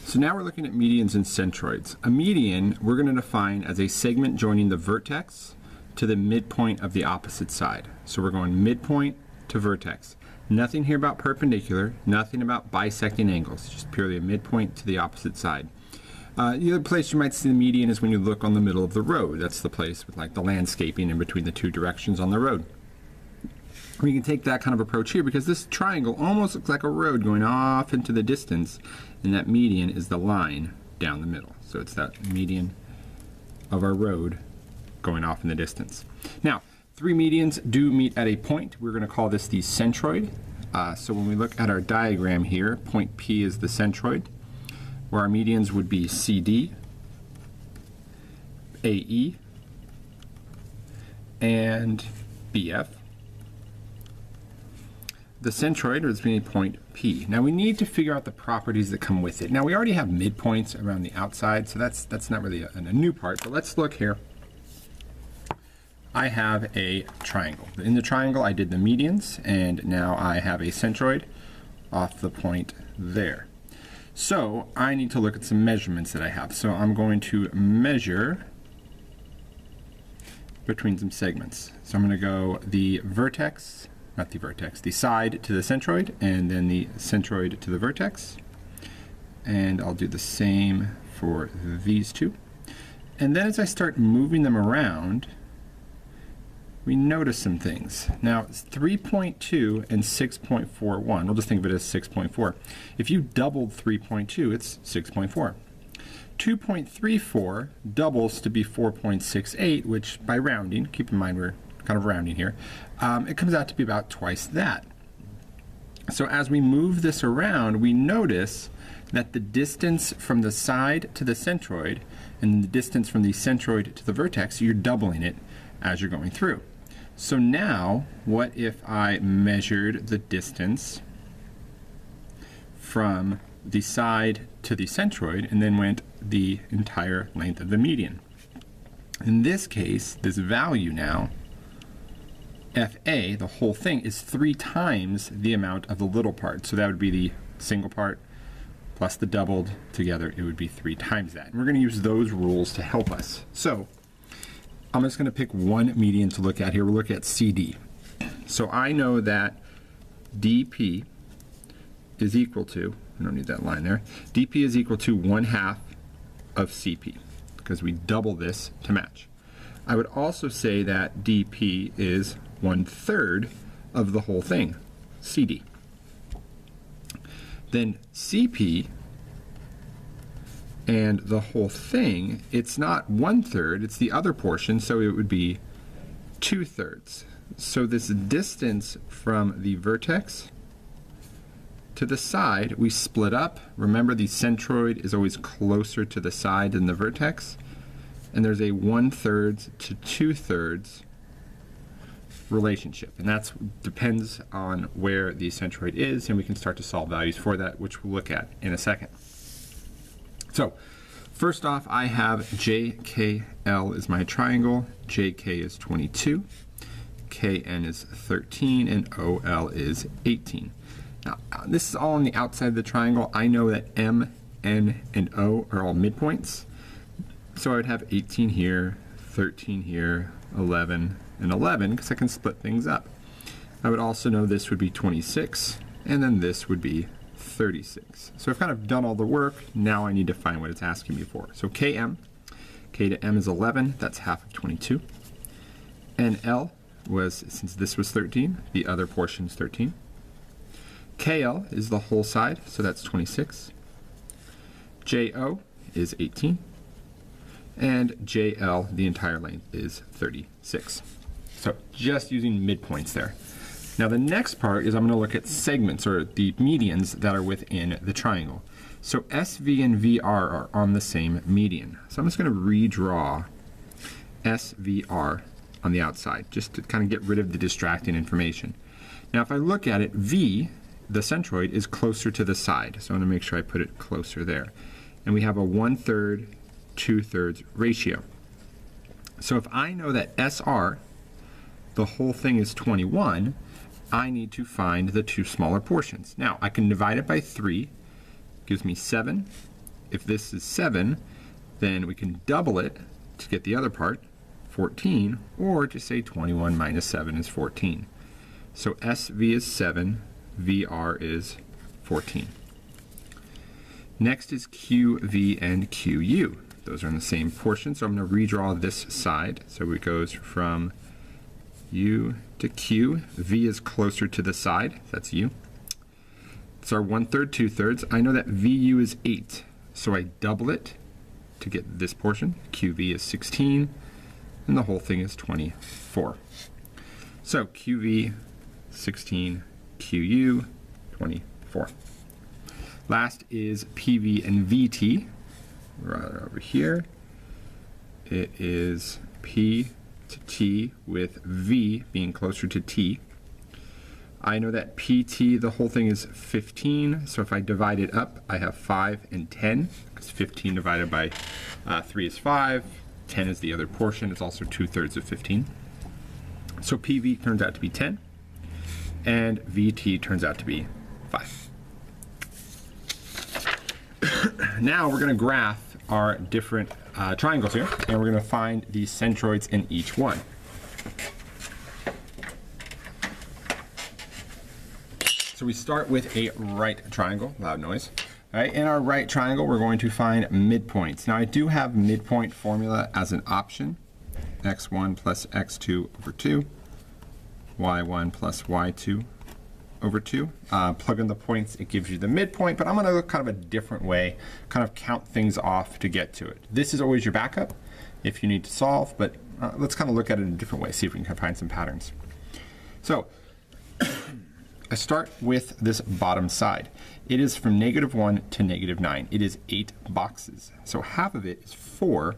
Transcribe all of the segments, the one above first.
So now we're looking at medians and centroids. A median we're going to define as a segment joining the vertex to the midpoint of the opposite side. So we're going midpoint to vertex. Nothing here about perpendicular, nothing about bisecting angles, just purely a midpoint to the opposite side. The other place you might see the median is when you look on the middle of the road. That's the place with like the landscaping in between the two directions on the road. We can take that kind of approach here because this triangle almost looks like a road going off into the distance, and that median is the line down the middle. So it's that median of our road going off in the distance. Now, three medians do meet at a point. We're going to call this the centroid. So when we look at our diagram here, point P is the centroid, where our medians would be CD, AE, and BF. The centroid is between point P. Now we need to figure out the properties that come with it. Now we already have midpoints around the outside, so that's not really a new part, but let's look here. I have a triangle. In the triangle I did the medians, and now I have a centroid off the point there. So I need to look at some measurements that I have. So I'm going to measure between some segments. So I'm going to go the vertex, not the vertex, the side to the centroid, and then the centroid to the vertex. And I'll do the same for these two. And then as I start moving them around, we notice some things. Now, it's 3.2 and 6.41. We'll just think of it as 6.4. If you doubled 3.2, it's 6.4. 2.34 doubles to be 4.68, which by rounding, keep in mind we're kind of rounding here, it comes out to be about twice that. So as we move this around, we notice that the distance from the side to the centroid and the distance from the centroid to the vertex, you're doubling it as you're going through. So now, what if I measured the distance from the side to the centroid and then went the entire length of the median? In this case, this value now, FA, the whole thing, is 3 times the amount of the little part. So that would be the single part plus the doubled together. It would be 3 times that. And we're going to use those rules to help us. So I'm just going to pick one median to look at here. We'll look at CD. So I know that DP is equal to, I don't need that line there, DP is equal to 1/2 of CP because we double this to match. I would also say that DP is 1/3 of the whole thing, CD. Then CP and the whole thing, it's not 1/3, it's the other portion, so it would be 2/3. So this distance from the vertex to the side, we split up. Remember, the centroid is always closer to the side than the vertex, and there's a 1/3 to 2/3 relationship, and that depends on where the centroid is, and we can start to solve values for that, which we'll look at in a second. So first off, I have JKL is my triangle, JK is 22, KN is 13, and OL is 18. Now, this is all on the outside of the triangle. I know that M, N, and O are all midpoints, so I would have 18 here, 13 here, 11, and 11, because I can split things up. I would also know this would be 26, and then this would be 36. So I've kind of done all the work. Now I need to find what it's asking me for. So KM, K to M is 11, that's half of 22. And L was, since this was 13, the other portion is 13. KL is the whole side, so that's 26. JO is 18. And JL, the entire length, is 36. So just using midpoints there. Now the next part is I'm going to look at segments, or the medians that are within the triangle. So SV and VR are on the same median. So I'm just going to redraw SVR on the outside, just to kind of get rid of the distracting information. Now if I look at it, V, the centroid, is closer to the side. So I'm going to make sure I put it closer there. And we have a 1/3, 2/3 ratio. So if I know that SR, the whole thing, is 21, I need to find the two smaller portions. Now I can divide it by 3, gives me 7, if this is 7, then we can double it to get the other part, 14, or just say 21 minus 7 is 14. So SV is 7, VR is 14. Next is QV and QU. Those are in the same portion, so I'm going to redraw this side. So it goes from U to Q. V is closer to the side, that's U. It's our 1/3, 2/3. I know that VU is 8, so I double it to get this portion. QV is 16, and the whole thing is 24. So QV, 16, QU, 24. Last is PV and VT. Right over here. It is P to T with V being closer to T. I know that PT, the whole thing is 15, so if I divide it up, I have 5 and 10, because 15 divided by 3 is 5, 10 is the other portion, it's also 2/3 of 15. So PV turns out to be 10, and VT turns out to be 5. Now we're going to graph our different triangles here, and we're going to find the centroids in each one. So we start with a right triangle, loud noise. All right, in our right triangle, we're going to find midpoints. Now I do have midpoint formula as an option. x1 plus x2 over 2, y1 plus y2 over 2. Plug in the points, it gives you the midpoint, but I'm gonna look kind of a different way, kind of count things off to get to it. This is always your backup if you need to solve, but let's kind of look at it in a different way, see if we can find some patterns. So, I start with this bottom side. It is from -1 to -9. It is 8 boxes. So half of it is 4.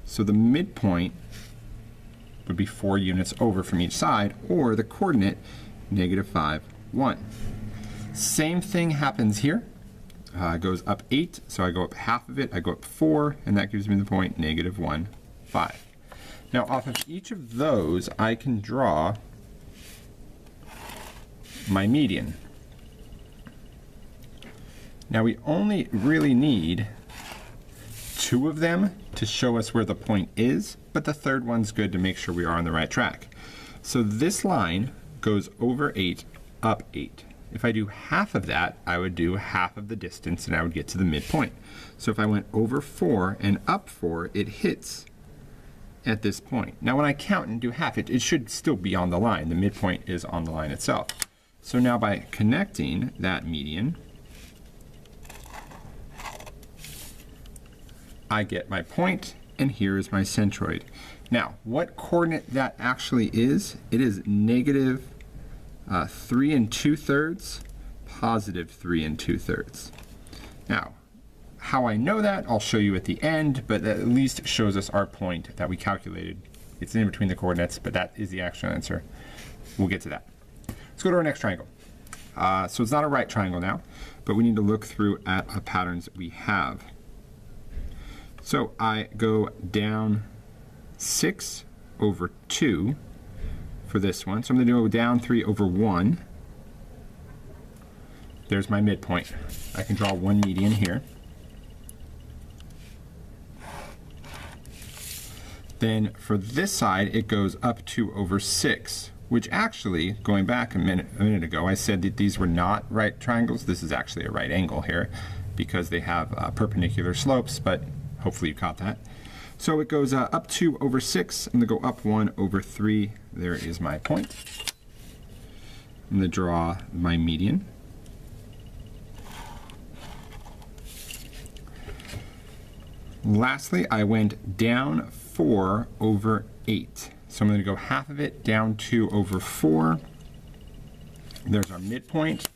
So the midpoint would be 4 units over from each side, or the coordinate -5, 1. Same thing happens here. It goes up 8, so I go up half of it, I go up 4, and that gives me the point -1, 5. Now off of each of those, I can draw my median. Now we only really need 2 of them to show us where the point is, but the third one's good to make sure we are on the right track. So this line goes over 8, up 8. If I do half of that, I would do half of the distance and I would get to the midpoint. So if I went over 4 and up 4, it hits at this point. Now when I count and do half, it should still be on the line. The midpoint is on the line itself. So now by connecting that median, I get my point, and here is my centroid. Now, what coordinate that actually is, it is -3 2/3, +3 2/3. Now, how I know that, I'll show you at the end, but that at least shows us our point that we calculated. It's in between the coordinates, but that is the actual answer. We'll get to that. Let's go to our next triangle. So it's not a right triangle now, but we need to look through at the patterns that we have. So I go down 6 over 2 for this one. So I'm going to go down 3 over 1. There's my midpoint. I can draw one median here. Then for this side, it goes up 2 over 6. Which actually, going back a minute ago, I said that these were not right triangles. This is actually a right angle here because they have perpendicular slopes, but hopefully you caught that. So it goes up 2 over 6. I'm going to go up 1 over 3. There is my point. I'm going to draw my median. Lastly, I went down 4 over 8. So I'm going to go half of it, down 2 over 4. There's our midpoint.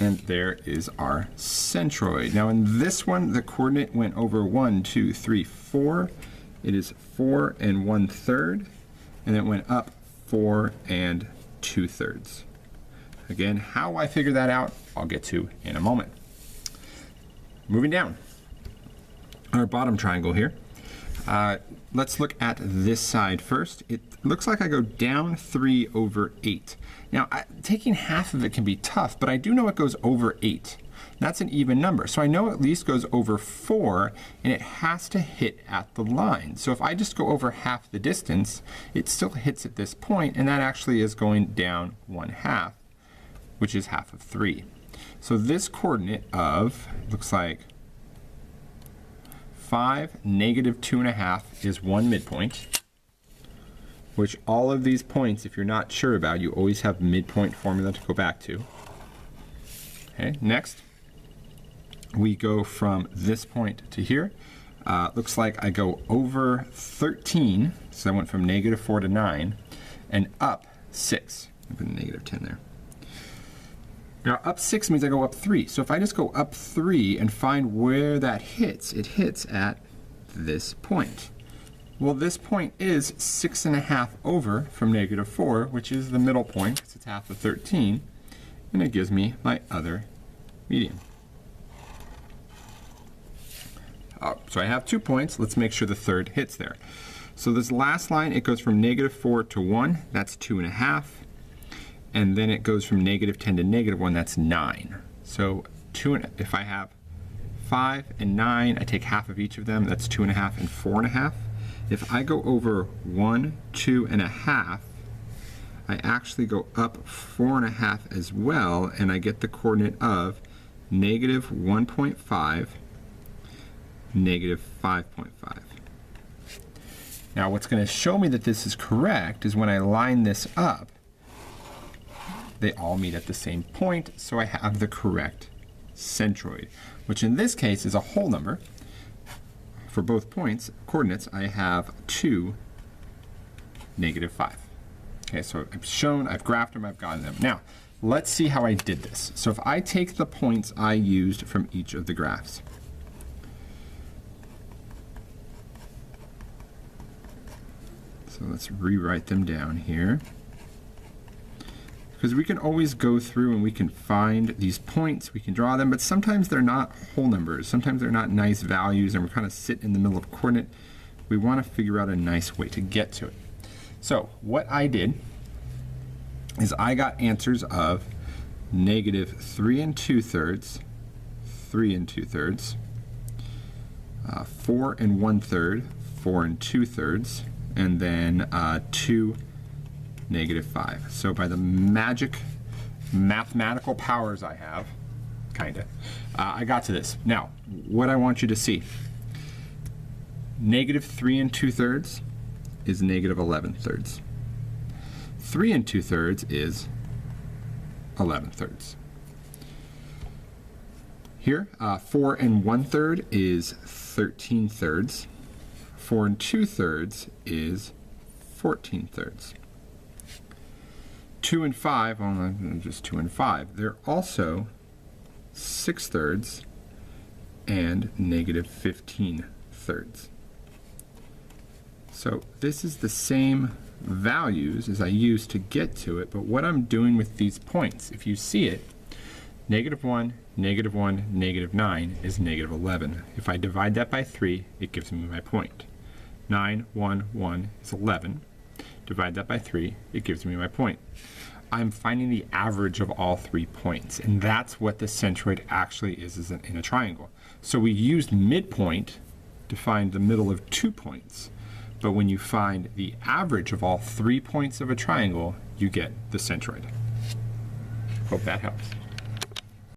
And there is our centroid. Now in this one, the coordinate went over 1, 2, 3, 4. It is 4 and 1/3. And it went up 4 and 2/3. Again, how I figure that out, I'll get to in a moment. Moving down. Our bottom triangle here. Let's look at this side first. it looks like I go down 3 over 8. Now, taking half of it can be tough, but I do know it goes over 8. That's an even number. So I know it at least goes over 4, and it has to hit at the line. So if I just go over half the distance, it still hits at this point, and that actually is going down 1/2, which is half of 3. So this coordinate of, looks like 5, -2.5 is one midpoint, which all of these points, if you're not sure about, you always have midpoint formula to go back to. Okay, next, we go from this point to here. Looks like I go over 13, so I went from -4 to 9, and up 6. I put a -10 there. Now up 6 means I go up 3. So if I just go up 3 and find where that hits, it hits at this point. Well, this point is 6.5 over from -4, which is the middle point, because it's half of 13, and it gives me my other median. So I have 2 points. Let's make sure the third hits there. So this last line, it goes from -4 to 1. That's 2.5. And then it goes from -10 to -1. That's 9. So if I have 5 and 9, I take half of each of them. That's 2.5 and 4.5. If I go over 1, 2.5, I actually go up 4.5 as well, and I get the coordinate of -1.5, -5.5. Now what's going to show me that this is correct is when I line this up, they all meet at the same point, so I have the correct centroid, which in this case is a whole number. For both points, coordinates, I have 2, -5. Okay, so I've graphed them, I've gotten them. Now, let's see how I did this. So if I take the points I used from each of the graphs, so let's rewrite them down here. Because we can always go through and we can find these points, we can draw them, but sometimes they're not whole numbers. Sometimes they're not nice values, and we kind of sit in the middle of a coordinate. We want to figure out a nice way to get to it. So what I did is I got answers of -3 2/3, 3 2/3, 4 1/3, 4 2/3, and then 2 -5. So by the magic mathematical powers I have, I got to this. Now, what I want you to see, -3 2/3 is -11/3. 3 2/3 is 11/3. Here, 4 1/3 is 13/3. 4 2/3 is 14/3. 2 and 5, well, just 2 and 5, they're also 6/3 and -15/3. So this is the same values as I used to get to it, but what I'm doing with these points, if you see it, -1, -1, -9 is -11. If I divide that by 3, it gives me my point. 9, 1, 1 is 11. Divide that by 3, it gives me my point. I'm finding the average of all 3 points, and that's what the centroid actually is in a triangle. So we used midpoint to find the middle of 2 points, but when you find the average of all 3 points of a triangle, you get the centroid. Hope that helps.